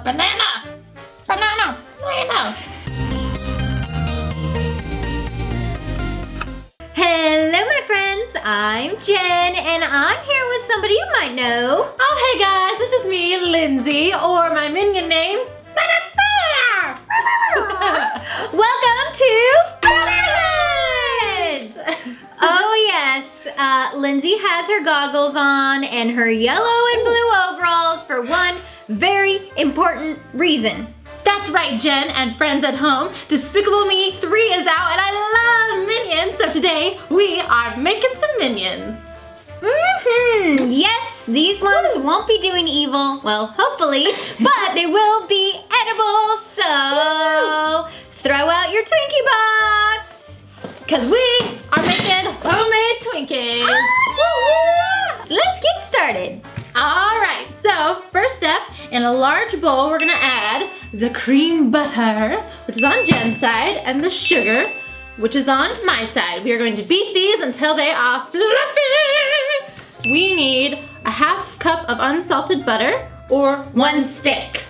banana. Banana. Banana. Hello, my friends. I'm Jen, and I'm here with somebody you might know. Oh, hey guys, it's just me, Lindsay, or my minion name. Welcome to Batterheads! Oh, yes. Lindsay has her goggles on and her yellow and blue overalls for one very important reason. That's right, Jen and friends at home. Despicable Me 3 is out and I love Minions, so today we are making some Minions. Yes, these ones won't be doing evil, well, hopefully, but they will be edible, so throw out your Twinkie box. Because we are making homemade Twinkies. Let's get started. All right, so first step, in a large bowl, we're gonna add the cream butter, which is on Jen's side, and the sugar, which is on my side. We are going to beat these until they are fluffy. We need a half cup of unsalted butter, or one stick.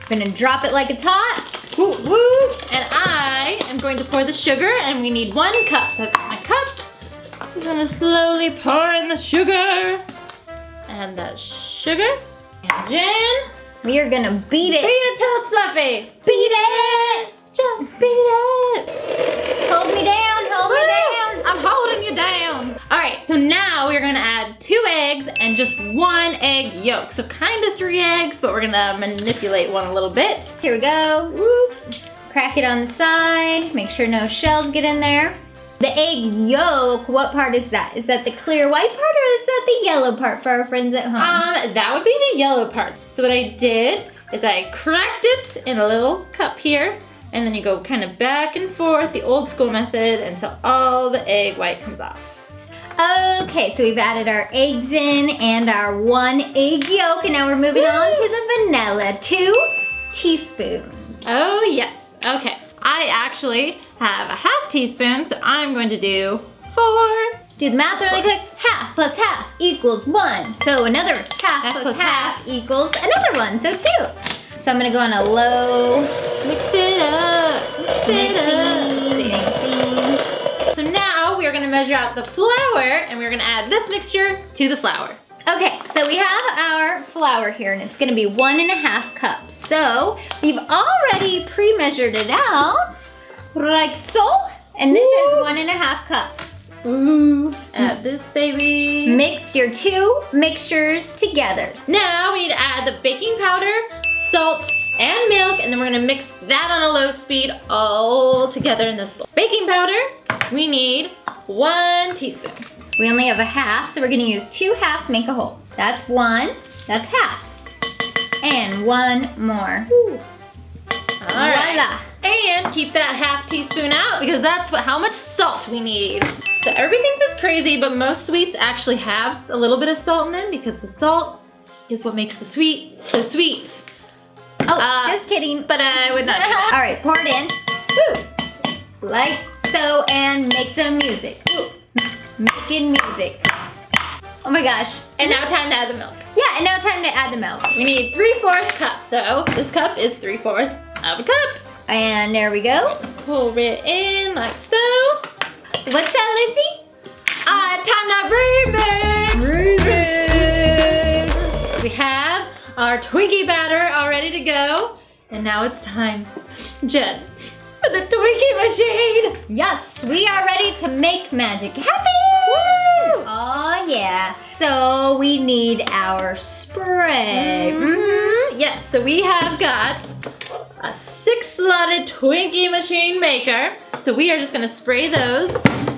I'm gonna drop it like it's hot. Woo, woo. And I am going to pour the sugar, and we need 1 cup. So I've got my cup. I'm just gonna slowly pour in the sugar. And that sugar. And Jen. We are gonna beat it. Beat it till it's fluffy. Beat it. Just beat it. Hold me down, hold me down. I'm holding you down. All right, so now we're gonna add 2 eggs and just 1 egg yolk. So kind of 3 eggs, but we're gonna manipulate one a little bit. Here we go. Whoop. Crack it on the side. Make sure no shells get in there. The egg yolk, what part is that? Is that the clear white part or is that the yellow part for our friends at home? That would be the yellow part. So what I did is I cracked it in a little cup here, and then you go kind of back and forth, the old school method, until all the egg white comes off. Okay, so we've added our eggs in and our 1 egg yolk, and now we're moving on to the vanilla, 2 teaspoons. Oh yes, okay. I actually have a ½ teaspoon, so I'm going to do 4. Do the math really quick. Half plus half equals 1. So another half plus half equals another 1, so 2. So I'm gonna go on a low. Mix it up, mix it up. So now we are gonna measure out the flour, and we're gonna add this mixture to the flour. Okay, so we have our flour here, and it's gonna be 1½ cups. So we've already pre-measured it out, like so. And this is 1½ cup. Ooh, add this baby. Mix your 2 mixtures together. Now we need to add the baking powder, salt, and milk, and then we're gonna mix that on a low speed all together in this bowl. Baking powder, we need 1 teaspoon. We only have a half, so we're gonna use 2 halves to make a whole. That's 1, that's half. And 1 more. Ooh. All right. Voila. And keep that ½ teaspoon out because that's how much salt we need. So everybody thinks it's crazy, but most sweets actually have a little bit of salt in them because the salt is what makes the sweet so sweet. Oh, just kidding. But I would not do that. All right, pour it in. Woo. Like so, and make some music. Woo. Making music. Oh my gosh. And now time to add the milk. Yeah, and now time to add the milk. We need 3/4 cup. So this cup is 3/4 of a cup. And there we go. Just pour it in like so. What's that, Lindsay? Time to remix. We have our Twinkie batter all ready to go. And now it's time, Jen, for the Twinkie machine. Yes, we are ready to make magic happen. Woo! Oh yeah. So we need our spray. Yes, so we have got a 6-slotted Twinkie machine maker. So we are just gonna spray those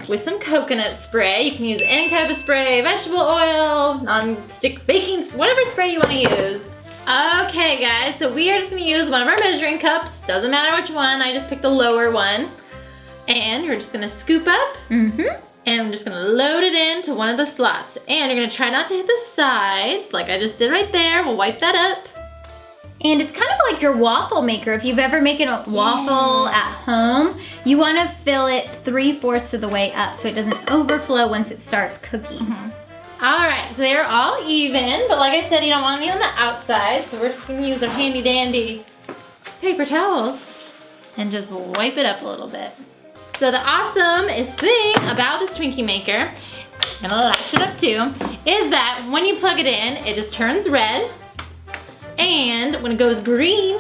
with some coconut spray. You can use any type of spray, vegetable oil, non-stick baking, whatever spray you wanna use. Okay guys, so we are just gonna use one of our measuring cups. Doesn't matter which one, I just picked the lower one. And you're just gonna scoop up. And I'm just gonna load it into one of the slots. And you're gonna try not to hit the sides, like I just did right there. We'll wipe that up. And it's kind of like your waffle maker. If you've ever made a waffle at home, you want to fill it 3/4 of the way up so it doesn't overflow once it starts cooking. All right, so they're all even, but like I said, you don't want any on the outside, so we're just gonna use our handy dandy paper towels and just wipe it up a little bit. So the awesome thing about this Twinkie maker, I'm gonna latch it up too, is that when you plug it in, it just turns red. And when it goes green,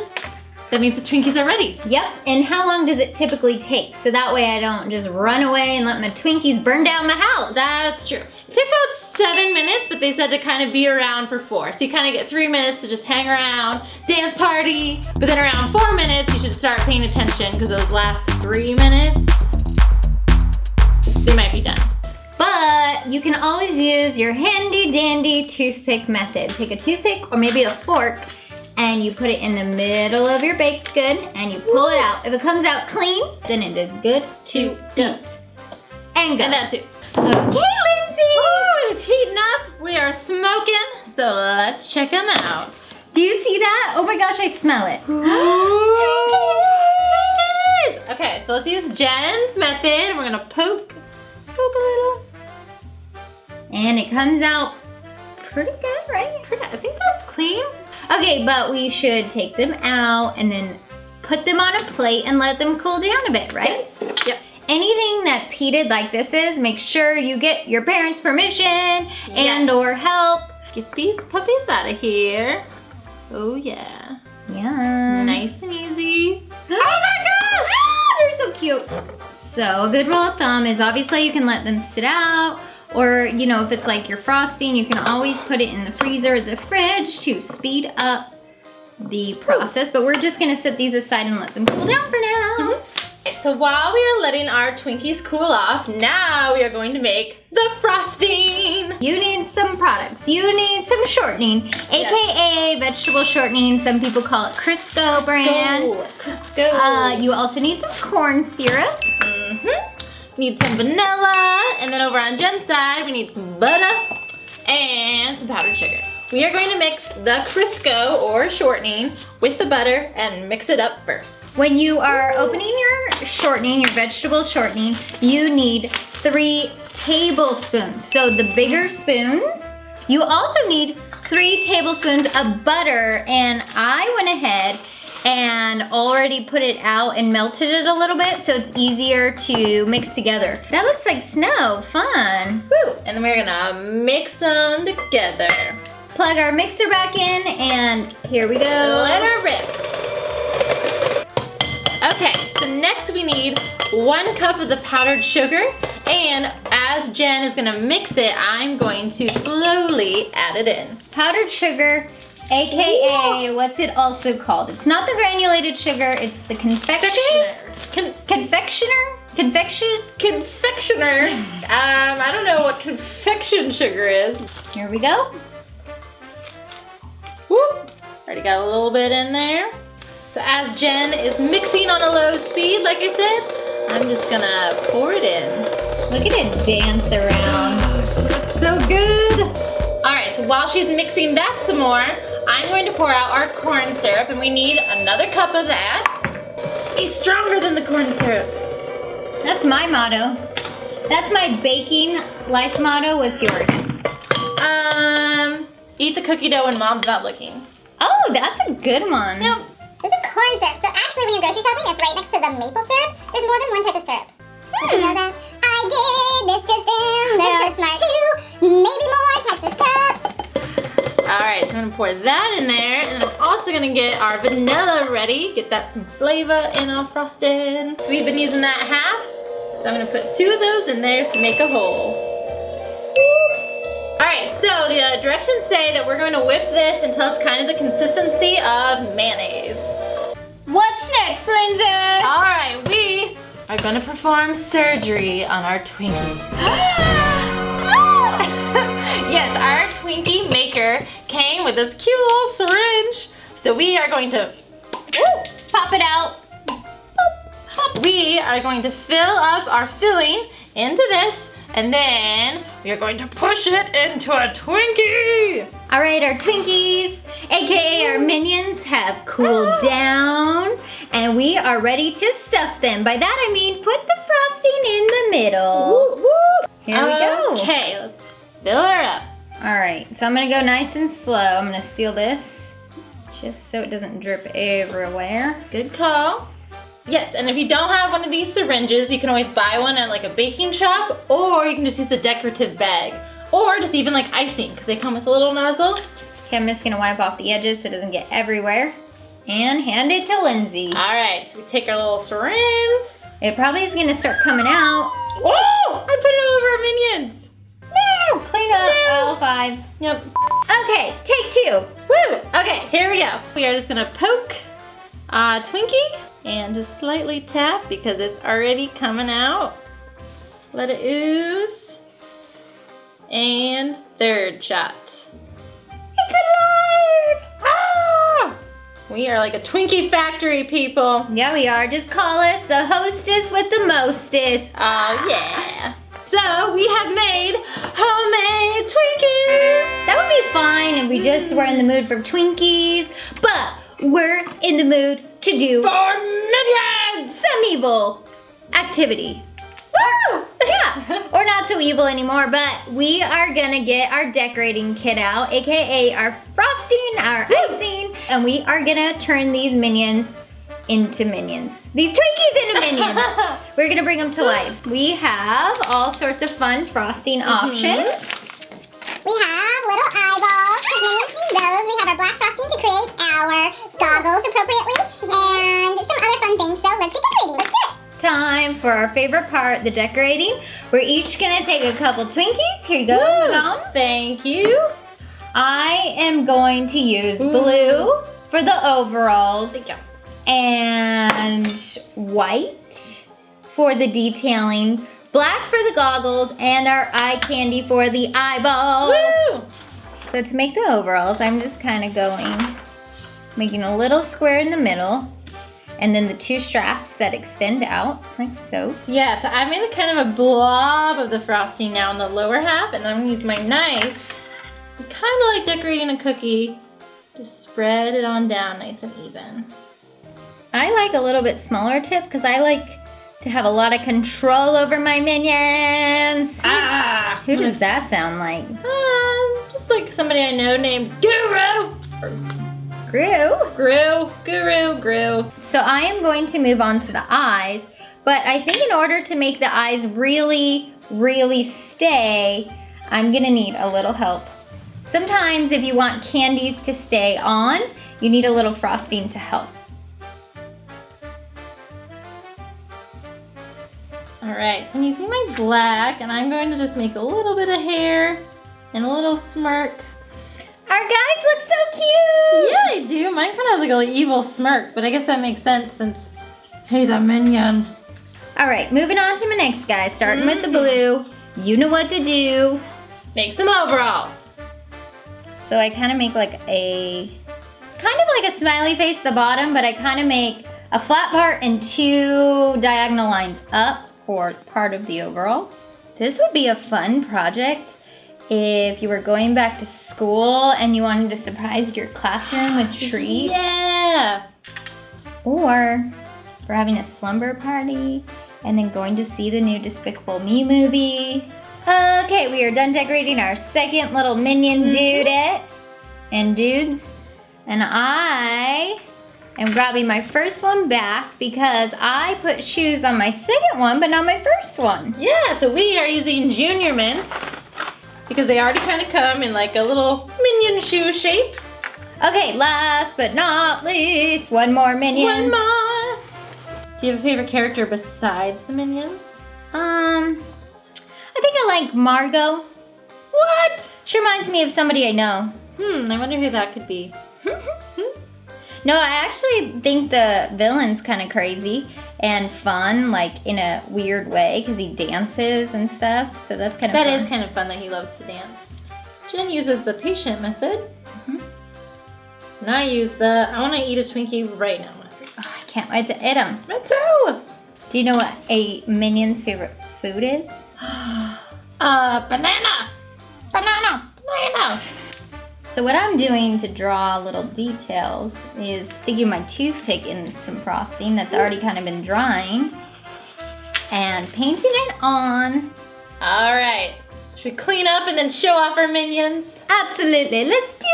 that means the Twinkies are ready. Yep, and how long does it typically take? So that way I don't just run away and let my Twinkies burn down my house. That's true. It takes about 7 minutes, but they said to kind of be around for 4. So you kind of get 3 minutes to just hang around, dance party, but then around 4 minutes, you should start paying attention because those last 3 minutes, they might be done. But you can always use your handy dandy toothpick method. Take a toothpick or maybe a fork and you put it in the middle of your baked good and you pull it out. If it comes out clean, then it is good to eat. And go. And that too. Okay, Lindsey. Ooh, it's heating up. We are smoking. So let's check them out. Do you see that? Oh my gosh, I smell it. Twinkies! Okay, so let's use Jen's method. We're gonna poke a little. And it comes out pretty good, right? I think that's clean. Okay, but we should take them out and then put them on a plate and let them cool down a bit, right? Yes. Yep. Anything that's heated like this is, make sure you get your parents' permission and or help. Get these puppies out of here. Oh yeah. Yeah. Nice and easy. Oh my gosh! Ah, they're so cute. So a good rule of thumb is obviously you can let them sit out, or you know, if it's like your frosting, you can always put it in the freezer or the fridge to speed up the process. But we're just gonna set these aside and let them cool down for now. So while we are letting our Twinkies cool off, now we are going to make the frosting. You need some products. You need some shortening, aka vegetable shortening. Some people call it Crisco brand. Crisco. You also need some corn syrup. Need some vanilla, and then over on Jen's side, we need some butter and some powdered sugar. We are going to mix the Crisco or shortening with the butter and mix it up first. When you are opening your shortening, your vegetable shortening, you need 3 tablespoons. So the bigger spoons. You also need 3 tablespoons of butter, and I went ahead and already put it out and melted it a little bit so it's easier to mix together. That looks like snow, fun. Woo! And then we're gonna mix them together. Plug our mixer back in and here we go. Let her rip. Okay, so next we need 1 cup of the powdered sugar, and as Jen is gonna mix it, I'm going to slowly add it in. Powdered sugar, aka what's it also called? It's not the granulated sugar, it's the confectioners? Confectioner? I don't know what confection sugar is. Here we go. Whoop. Already got a little bit in there. So as Jen is mixing on a low speed, like I said, I'm just gonna pour it in. Look at it dance around. So good. All right, so while she's mixing that some more, I'm going to pour out our corn syrup, and we need another cup of that. Be stronger than the corn syrup. That's my motto. That's my baking life motto. What's yours? Eat the cookie dough when mom's not looking. Oh, that's a good one. Yep. This is corn syrup, so actually when you're grocery shopping, it's right next to the maple syrup. There's more than one type of syrup. Did you know that? I did, this just in. There's so smart. 2, maybe more types of syrup. All right, so I'm gonna pour that in there, and then I'm also gonna get our vanilla ready, get that some flavor in our frosting. So we've been using that half, so I'm gonna put 2 of those in there to make a whole. All right, so the directions say that we're going to whip this until it's kind of the consistency of mayonnaise. What's next, Lindsey? All right, we are going to perform surgery on our Twinkie. Yes, our Twinkie maker came with this cute little syringe. So we are going to Pop it out. We are going to fill up our filling into this, and then we are going to push it into a Twinkie. All right, our Twinkies, aka our Minions, have cooled down, and we are ready to stuff them. By that I mean put the frosting in the middle. Here we go. Okay, let's fill her up. All right, so I'm gonna go nice and slow. I'm gonna steal this Just so it doesn't drip everywhere. Good call. Yes, and if you don't have one of these syringes, you can always buy one at like a baking shop, or you can just use a decorative bag, or just even like icing, because they come with a little nozzle. Okay, I'm just gonna wipe off the edges so it doesn't get everywhere. And hand it to Lindsey. All right, so we take our little syringe. It probably is gonna start coming out. Oh, I put it all over our minions. No! Clean up No. aisle 5. Yep. Okay, take 2. Woo! Okay, here we go. We are just gonna poke Twinkie and just slightly tap because it's already coming out. Let it ooze. And third shot. It's alive! Ah! We are like a Twinkie factory, people. Yeah, we are. Just call us the hostess with the mostest. Oh, yeah. So we have made homemade Twinkies. That would be fine if we just were in the mood for Twinkies, but we're in the mood to do For minions! some evil activity. Woo! Yeah, or not so evil anymore, but we are gonna get our decorating kit out, aka our frosting, our icing, and we are gonna turn these minions into minions. These Twinkies into minions. We're gonna bring them to life. We have all sorts of fun frosting options. We have little eyeballs, because minions need those. We have our black frosting to create our goggles appropriately, and some other fun things. So let's get decorating. Let's do it. Time for our favorite part, the decorating. We're each gonna take a couple Twinkies. Here you go, Woo! Mom. Thank you. I am going to use blue for the overalls. Thank you. And white for the detailing, black for the goggles, and our eye candy for the eyeballs. Woo! So to make the overalls, I'm just kind of making a little square in the middle, and then the 2 straps that extend out, like so. Yeah, so I made a kind of a blob of the frosting now in the lower half, and I'm gonna use my knife, kind of like decorating a cookie, just spread it on down nice and even. I like a little bit smaller tip because I like to have a lot of control over my minions. Ah! Who does that sound like? Just like somebody I know named Guru. Guru. So I am going to move on to the eyes, but I think in order to make the eyes really, really stay, I'm gonna need a little help. Sometimes if you want candies to stay on, you need a little frosting to help. All right, so I'm using my black, and I'm going to just make a little bit of hair and a little smirk. Our guys look so cute! Yeah, I do. Mine kind of has like an evil smirk, but I guess that makes sense since he's a minion. All right, moving on to my next guy, starting with the blue. You know what to do. Make some overalls. So I kind of make like kind of like a smiley face at the bottom, but I kind of make a flat part and 2 diagonal lines up for part of the overalls. This would be a fun project if you were going back to school and you wanted to surprise your classroom with treats. Yeah. Or for having a slumber party and then going to see the new Despicable Me movie. Okay, we are done decorating our second little minion dudette and dudes. And I am grabbing my first one back because I put shoes on my second one, but not my first one. Yeah, so we are using Junior Mints because they already kind of come in like a little minion shoe shape. Okay, last but not least, one more minion. One more. Do you have a favorite character besides the minions? I think I like Margot. What? She reminds me of somebody I know. I wonder who that could be. No, I actually think the villain's kind of crazy and fun, like in a weird way, because he dances and stuff. So that's kind of fun. That is kind of fun that he loves to dance. Jen uses the patient method. And I use the I want to eat a Twinkie right now method. Oh, I can't wait to eat them. Me too. Do you know what a minion's favorite food is? Banana. So what I'm doing to draw little details is sticking my toothpick in some frosting that's already kind of been drying and painting it on. All right. Should we clean up and then show off our minions? Absolutely, let's do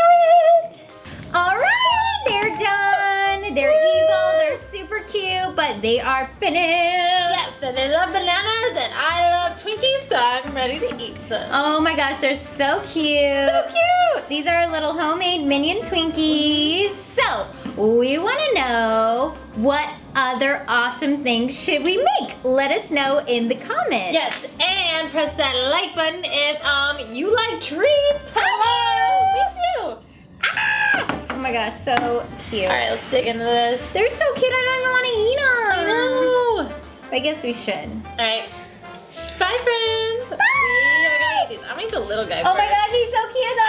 it. All right, there done. They're evil, they're super cute, but they are finished. Yes, and they love bananas, and I love Twinkies, so I'm ready to eat some. Oh my gosh, they're so cute. So cute! These are little homemade Minion Twinkies. So, we want to know what other awesome things should we make? Let us know in the comments. Yes, and press that like button if you like treats. Hello! Me too! Ah! Oh my gosh, so cute. Alright, let's dig into this. They're so cute, I don't even want to eat them. I know! I guess we should. Alright. Bye, friends! We are gonna eat these. I'm gonna eat the little guy Oh first. my gosh, he's so cute though.